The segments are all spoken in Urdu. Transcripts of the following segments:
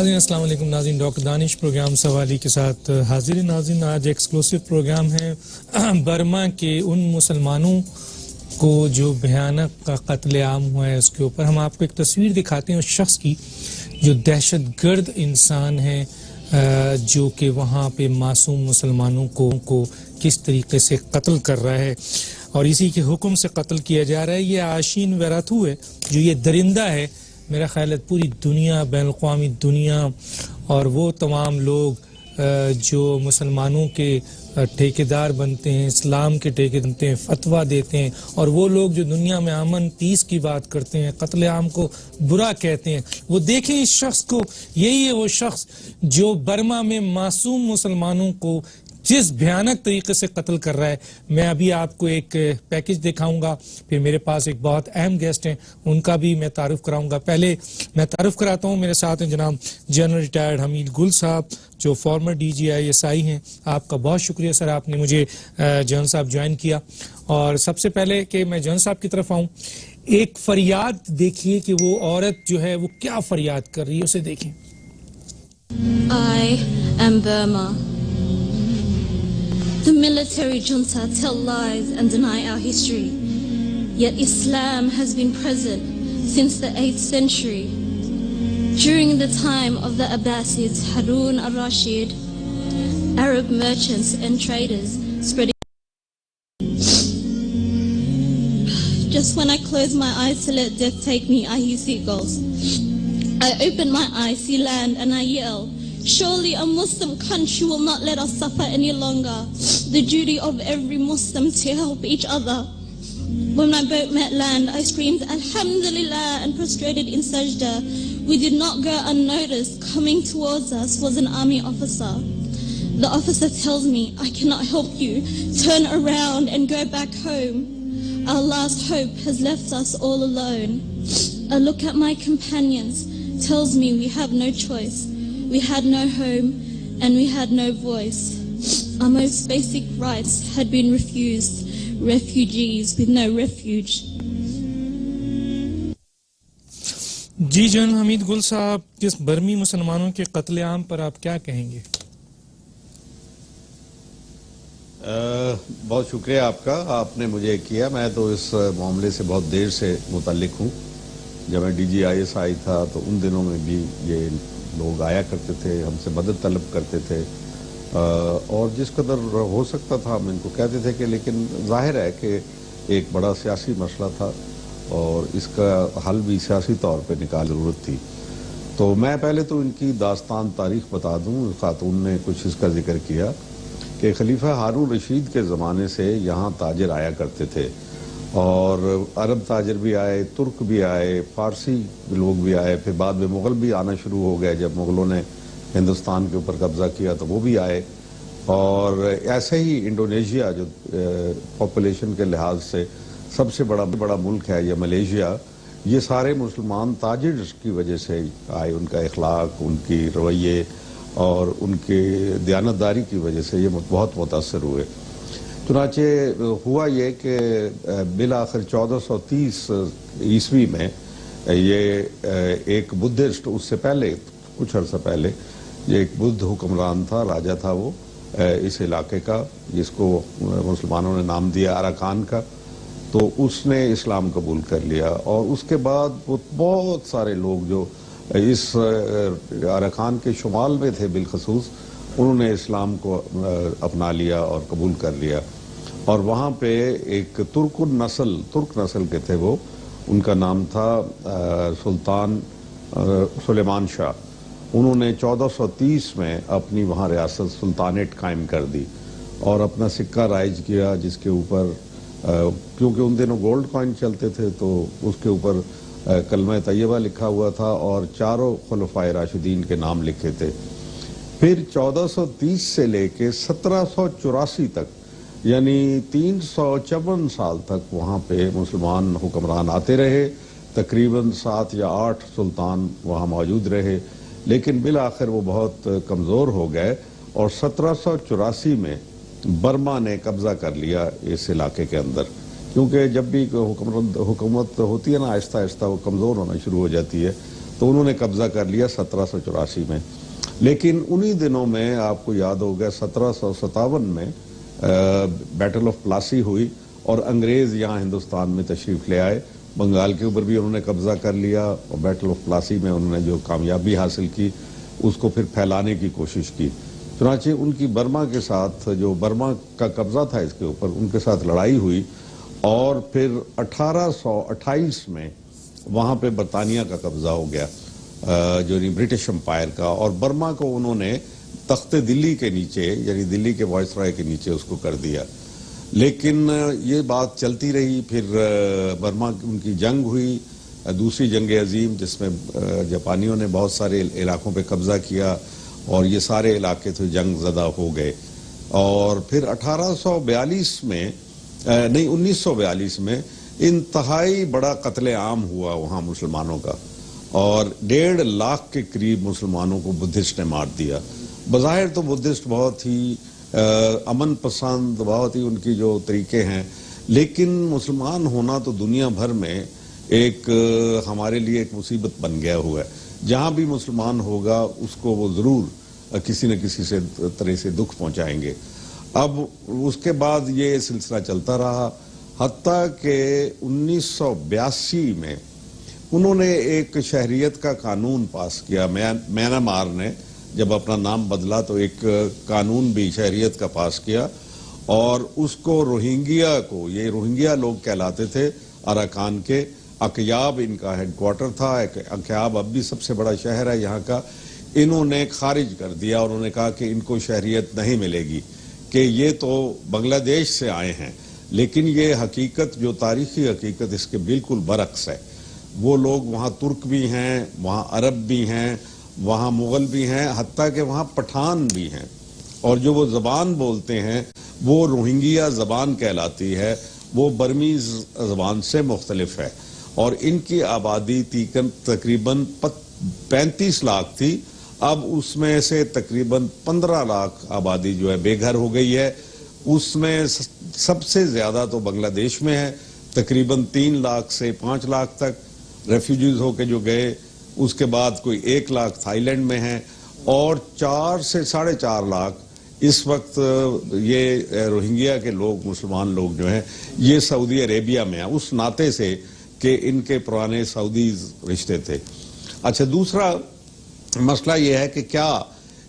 ناظرین السلام علیکم. ناظرین ڈاکٹر دانش پروگرام سوالی کے ساتھ حاضر. ناظرین آج ایکسکلوسیو پروگرام ہے برما کے ان مسلمانوں کو جو بھیانک قتل عام ہوا ہے اس کے اوپر. ہم آپ کو ایک تصویر دکھاتے ہیں اس شخص کی جو دہشت گرد انسان ہے جو کہ وہاں پہ معصوم مسلمانوں کو کس طریقے سے قتل کر رہا ہے اور اسی کے حکم سے قتل کیا جا رہا ہے. یہ آشین ویراتھو ہے جو یہ درندہ ہے. میرا خیال ہے پوری دنیا بین الاقوامی دنیا اور وہ تمام لوگ جو مسلمانوں کے ٹھیکیدار بنتے ہیں, اسلام کے ٹھیکیدار بنتے ہیں, فتویٰ دیتے ہیں, اور وہ لوگ جو دنیا میں امن پیس کی بات کرتے ہیں, قتل عام کو برا کہتے ہیں, وہ دیکھیں اس شخص کو. یہی ہے وہ شخص جو برما میں معصوم مسلمانوں کو جس بھیانک طریقے سے قتل کر رہا ہے. میں ابھی آپ کو ایک پیکج دکھاؤں گا, پھر میرے پاس ایک بہت اہم گیسٹ ہیں ان کا بھی میں تعارف کراؤں گا. پہلے میں تعارف کراتا ہوں, میرے ساتھ ہیں جناب جنرل ریٹائرڈ حمید گل صاحب جو former D G I S I ہیں. آپ کا بہت شکریہ سر, آپ نے مجھے جنرل صاحب جوائن کیا. اور سب سے پہلے کہ میں جنرل صاحب کی طرف آؤں, ایک فریاد دیکھیے کہ وہ عورت جو ہے وہ کیا فریاد کر رہی ہے, اسے دیکھیں. I am Burma. The military junta tell lies and deny our history. Yet Islam has been present since the 8th century. During the time of the Abbasids, Harun al-Rashid, Arab merchants and traders spreading. Just when I close my eyes to let death take me, I hear seagulls. I open my eyes, see land, and I yell, surely a Muslim country will not let us suffer any longer. The duty of every Muslim to help each other. When my boat met land, I screamed Alhamdulillah and prostrated in sajda. We did not go unnoticed. Coming towards us was an army officer. The officer tells me, I cannot help you. Turn around and go back home. Our last hope has left us all alone. A look at my companions tells me we have no choice. We had no home and we had no voice. Our most basic rights had been refused. Refugees with no refuge. جی جنرل حمید گل صاحب, جس برمی مسلمانوں کے قتل عام پر آپ کیا کہیں گے؟ بہت شکریہ آپ کا, آپ نے مجھے کیا. میں تو اس معاملے سے بہت دیر سے متعلق ہوں. جب میں ڈی جی آئی ایس آئی تھا تو ان دنوں میں بھی یہ لوگ آیا کرتے تھے, ہم سے مدد طلب کرتے تھے, اور جس قدر ہو سکتا تھا ہم ان کو کہتے تھے کہ لیکن ظاہر ہے کہ ایک بڑا سیاسی مسئلہ تھا اور اس کا حل بھی سیاسی طور پہ نکال ضرورت تھی. تو میں پہلے تو ان کی داستان تاریخ بتا دوں. خاتون نے کچھ اس کا ذکر کیا کہ خلیفہ ہارون رشید کے زمانے سے یہاں تاجر آیا کرتے تھے, اور عرب تاجر بھی آئے, ترک بھی آئے, فارسی لوگ بھی آئے, پھر بعد میں مغل بھی آنا شروع ہو گئے. جب مغلوں نے ہندوستان کے اوپر قبضہ کیا تو وہ بھی آئے, اور ایسے ہی انڈونیشیا جو پاپولیشن کے لحاظ سے سب سے بڑا ملک ہے, یہ ملیشیا, یہ سارے مسلمان تاجرز کی وجہ سے آئے. ان کا اخلاق, ان کی رویے اور ان کی دیانتداری کی وجہ سے یہ بہت متاثر ہوئے. چنانچہ ہوا یہ کہ بالآخر 1430 عیسوی میں یہ ایک بدھسٹ, اس سے پہلے کچھ عرصہ پہلے یہ ایک بدھ حکمران تھا, راجہ تھا وہ اس علاقے کا, جس کو مسلمانوں نے نام دیا اراکان کا. تو اس نے اسلام قبول کر لیا, اور اس کے بعد بہت سارے لوگ جو اس اراکان کے شمال میں تھے بالخصوص, انہوں نے اسلام کو اپنا لیا اور قبول کر لیا. اور وہاں پہ ایک ترک نسل کے تھے وہ, ان کا نام تھا سلطان سلیمان شاہ. انہوں نے 1430 میں اپنی وہاں ریاست سلطانیٹ قائم کر دی اور اپنا سکہ رائج کیا, جس کے اوپر کیونکہ ان دنوں گولڈ کوائن چلتے تھے تو اس کے اوپر کلمہ طیبہ لکھا ہوا تھا اور چاروں خلفائے راشدین کے نام لکھے تھے. پھر 1430 سے لے کے 1784 تک, یعنی 354 سال تک وہاں پہ مسلمان حکمران آتے رہے. تقریباً 7 یا 8 سلطان وہاں موجود رہے, لیکن بالآخر وہ بہت کمزور ہو گئے, اور 1784 میں برما نے قبضہ کر لیا اس علاقے کے اندر. کیونکہ جب بھی حکومت ہوتی ہے نا, آہستہ آہستہ وہ کمزور ہونا شروع ہو جاتی ہے. تو تو انہوں نے قبضہ کر لیا 1784 میں. لیکن انہی دنوں میں آپ کو یاد ہوگا 1757 میں بیٹل آف پلاسی ہوئی اور انگریز یہاں ہندوستان میں تشریف لے آئے. بنگال کے اوپر بھی انہوں نے قبضہ کر لیا اور بیٹل آف پلاسی میں انہوں نے جو کامیابی حاصل کی اس کو پھر پھیلانے کی کوشش کی. چنانچہ ان کی برما کے ساتھ جو برما کا قبضہ تھا اس کے اوپر ان کے ساتھ لڑائی ہوئی اور پھر 1828 میں وہاں پہ برطانیہ کا قبضہ ہو گیا جو برٹش امپائر کا, اور برما کو انہوں نے تخت دلی کے نیچے یعنی دلی کے وائسرائے کے نیچے اس کو کر دیا. لیکن یہ بات چلتی رہی. پھر برما ان کی جنگ ہوئی, دوسری جنگ عظیم, جس میں جاپانیوں نے بہت سارے علاقوں پہ قبضہ کیا اور یہ سارے علاقے تو جنگ زدہ ہو گئے. اور پھر 1942 میں انتہائی بڑا قتل عام ہوا وہاں مسلمانوں کا, اور 1.5 لاکھ کے قریب مسلمانوں کو بدھسٹ نے مار دیا. بظاہر تو بدھسٹ بہت ہی امن پسند, بہت ہی ان کی جو طریقے ہیں, لیکن مسلمان ہونا تو دنیا بھر میں ایک ہمارے لیے ایک مصیبت بن گیا ہوا ہے. جہاں بھی مسلمان ہوگا اس کو وہ ضرور کسی نہ کسی سے طرح سے دکھ پہنچائیں گے. اب اس کے بعد یہ سلسلہ چلتا رہا حتیٰ کہ 1982 میں انہوں نے ایک شہریت کا قانون پاس کیا. میانمار نے جب اپنا نام بدلا تو ایک قانون بھی شہریت کا پاس کیا, اور اس کو روہنگیا کو, یہ روہنگیا لوگ کہلاتے تھے اراکان کے, اکیاب ان کا ہیڈ کوارٹر تھا. اکیاب اب بھی سب سے بڑا شہر ہے یہاں کا. انہوں نے خارج کر دیا اور انہوں نے کہا کہ ان کو شہریت نہیں ملے گی, کہ یہ تو بنگلہ دیش سے آئے ہیں. لیکن یہ حقیقت, جو تاریخی حقیقت اس کے بالکل برعکس ہے. وہ لوگ وہاں ترک بھی ہیں, وہاں عرب بھی ہیں, وہاں مغل بھی ہیں, حتیٰ کہ وہاں پٹھان بھی ہیں. اور جو وہ زبان بولتے ہیں وہ روہنگیا زبان کہلاتی ہے, وہ برمی زبان سے مختلف ہے. اور ان کی آبادی تقریباً 35 لاکھ تھی. اب اس میں سے تقریباً 15 لاکھ آبادی جو ہے بے گھر ہو گئی ہے. اس میں سب سے زیادہ تو بنگلہ دیش میں ہے, تقریباً 3 لاکھ سے 5 لاکھ تک ریفیوجیز ہو کے جو گئے. اس کے بعد کوئی 1 لاکھ تھائی لینڈ میں ہیں, اور 4 سے 4.5 لاکھ اس وقت یہ روہنگیا کے لوگ, مسلمان لوگ جو ہیں, یہ سعودی عربیہ میں ہیں, اس ناطے سے کہ ان کے پرانے سعودی رشتے تھے. اچھا, دوسرا مسئلہ یہ ہے کہ کیا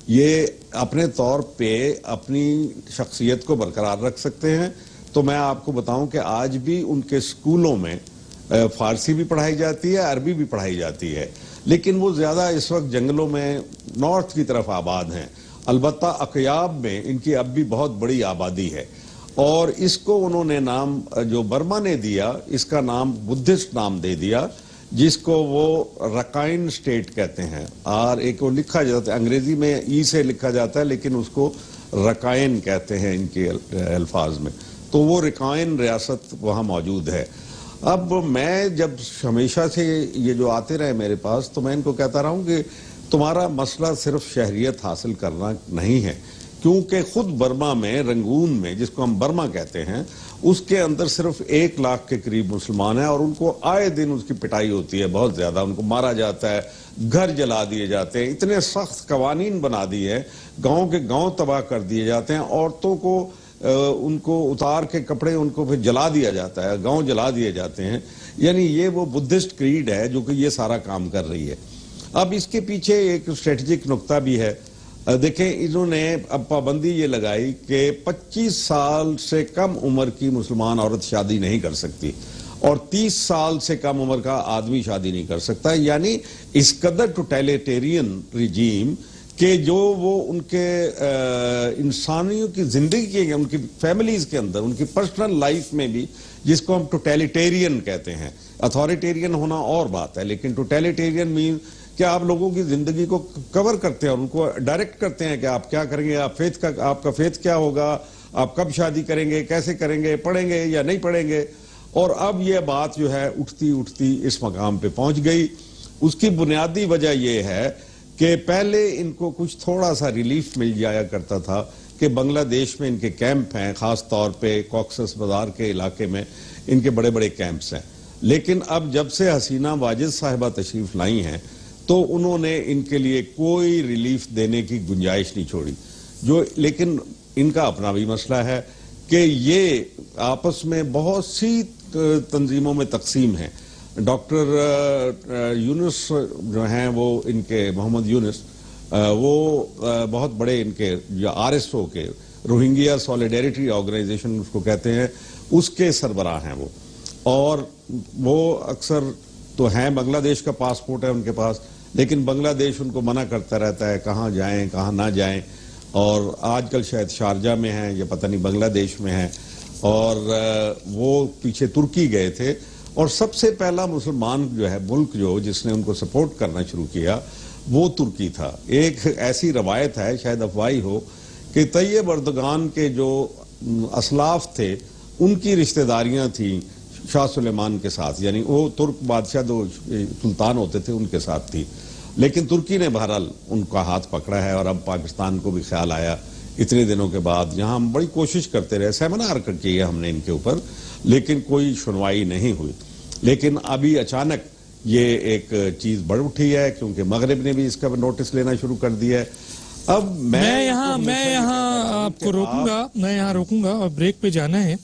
یہ اپنے طور پہ اپنی شخصیت کو برقرار رکھ سکتے ہیں. تو میں آپ کو بتاؤں کہ آج بھی ان کے سکولوں میں فارسی بھی پڑھائی جاتی ہے, عربی بھی پڑھائی جاتی ہے, لیکن وہ زیادہ اس وقت جنگلوں میں نارتھ کی طرف آباد ہیں. البتہ اکیاب میں ان کی اب بھی بہت بڑی آبادی ہے, اور اس کو انہوں نے نام جو برما نے دیا, اس کا نام بدھسٹ نام دے دیا, جس کو وہ رکائن سٹیٹ کہتے ہیں. اور ایک وہ لکھا جاتا ہے انگریزی میں ای سے لکھا جاتا ہے, لیکن اس کو رکائن کہتے ہیں ان کے الفاظ میں. تو وہ رکائن ریاست وہاں موجود ہے. اب میں جب ہمیشہ سے یہ جو آتے رہے میرے پاس, تو میں ان کو کہتا رہا ہوں کہ تمہارا مسئلہ صرف شہریت حاصل کرنا نہیں ہے, کیونکہ خود برما میں, رنگون میں, جس کو ہم برما کہتے ہیں, اس کے اندر صرف 1 لاکھ کے قریب مسلمان ہیں, اور ان کو آئے دن اس کی پٹائی ہوتی ہے بہت زیادہ. ان کو مارا جاتا ہے, گھر جلا دیے جاتے ہیں, اتنے سخت قوانین بنا دیے ہیں, گاؤں کے گاؤں تباہ کر دیے جاتے ہیں, عورتوں کو ان کو اتار کے کپڑے ان کو پھر جلا دیا جاتا ہے, گاؤں جلا دیے جاتے ہیں. یعنی یہ وہ بدھسٹ کریڈ ہے جو کہ یہ سارا کام کر رہی ہے. اب اس کے پیچھے ایک اسٹریٹجک نقطہ بھی ہے. دیکھیں, انہوں نے اب پابندی یہ لگائی کہ 25 سال سے کم عمر کی مسلمان عورت شادی نہیں کر سکتی, اور 30 سال سے کم عمر کا آدمی شادی نہیں کر سکتا. یعنی اس قدر ٹوٹیلیٹیرین رجیم کہ جو وہ ان کے انسانیوں کی زندگی کے, ان کی فیملیز کے اندر, ان کی پرسنل لائف میں بھی, جس کو ہم ٹوٹیلیٹیرین کہتے ہیں. اتھارٹیرین ہونا اور بات ہے, لیکن ٹوٹیلیٹیرین مین کہ آپ لوگوں کی زندگی کو کور کرتے ہیں اور ان کو ڈائریکٹ کرتے ہیں کہ آپ کیا کریں گے, آپ کا فیتھ کیا ہوگا, آپ کب شادی کریں گے, کیسے کریں گے, پڑھیں گے یا نہیں پڑھیں گے. اور اب یہ بات جو ہے اٹھتی اٹھتی اس مقام پہ پہنچ گئی. اس کی بنیادی وجہ یہ ہے کہ پہلے ان کو کچھ تھوڑا سا ریلیف مل جایا کرتا تھا کہ بنگلہ دیش میں ان کے کیمپ ہیں, خاص طور پہ کوکسس بازار کے علاقے میں ان کے بڑے بڑے کیمپس ہیں. لیکن اب جب سے حسینہ واجد صاحبہ تشریف لائی ہیں تو انہوں نے ان کے لیے کوئی ریلیف دینے کی گنجائش نہیں چھوڑی. لیکن ان کا اپنا بھی مسئلہ ہے کہ یہ آپس میں بہت سی تنظیموں میں تقسیم ہیں. ڈاکٹر یونس جو ہیں وہ ان کے محمد یونس وہ بہت بڑے ان کے RSO کے روہنگیا سولیڈیریٹی آرگنائزیشن اس کو کہتے ہیں, اس کے سربراہ ہیں وہ, اور وہ اکثر تو ہیں بنگلہ دیش کا پاسپورٹ ہے ان کے پاس, لیکن بنگلہ دیش ان کو منع کرتا رہتا ہے کہاں جائیں کہاں نہ جائیں, اور آج کل شاید شارجہ میں ہیں یا پتہ نہیں بنگلہ دیش میں ہیں, اور وہ پیچھے ترکی گئے تھے. اور سب سے پہلا مسلمان جو ہے ملک جس نے ان کو سپورٹ کرنا شروع کیا وہ ترکی تھا. ایک ایسی روایت ہے, شاید افواہی ہو, کہ طیب اردگان کے جو اسلاف تھے ان کی رشتہ داریاں تھیں شاہ سلیمان کے ساتھ, یعنی وہ ترک بادشاہ جو سلطان ہوتے تھے ان کے ساتھ تھی. لیکن ترکی نے بہرحال ان کا ہاتھ پکڑا ہے, اور اب پاکستان کو بھی خیال آیا اتنے دنوں کے بعد. یہاں ہم بڑی کوشش کرتے رہے, سیمینار کیے ہم نے ان کے اوپر, لیکن کوئی سنوائی نہیں ہوئی. لیکن ابھی اچانک یہ ایک چیز بڑھ اٹھی ہے, کیونکہ مغرب نے بھی اس کا نوٹس لینا شروع کر دیا ہے. اب میں یہاں آپ کو روکوں گا اور بریک پہ جانا ہے.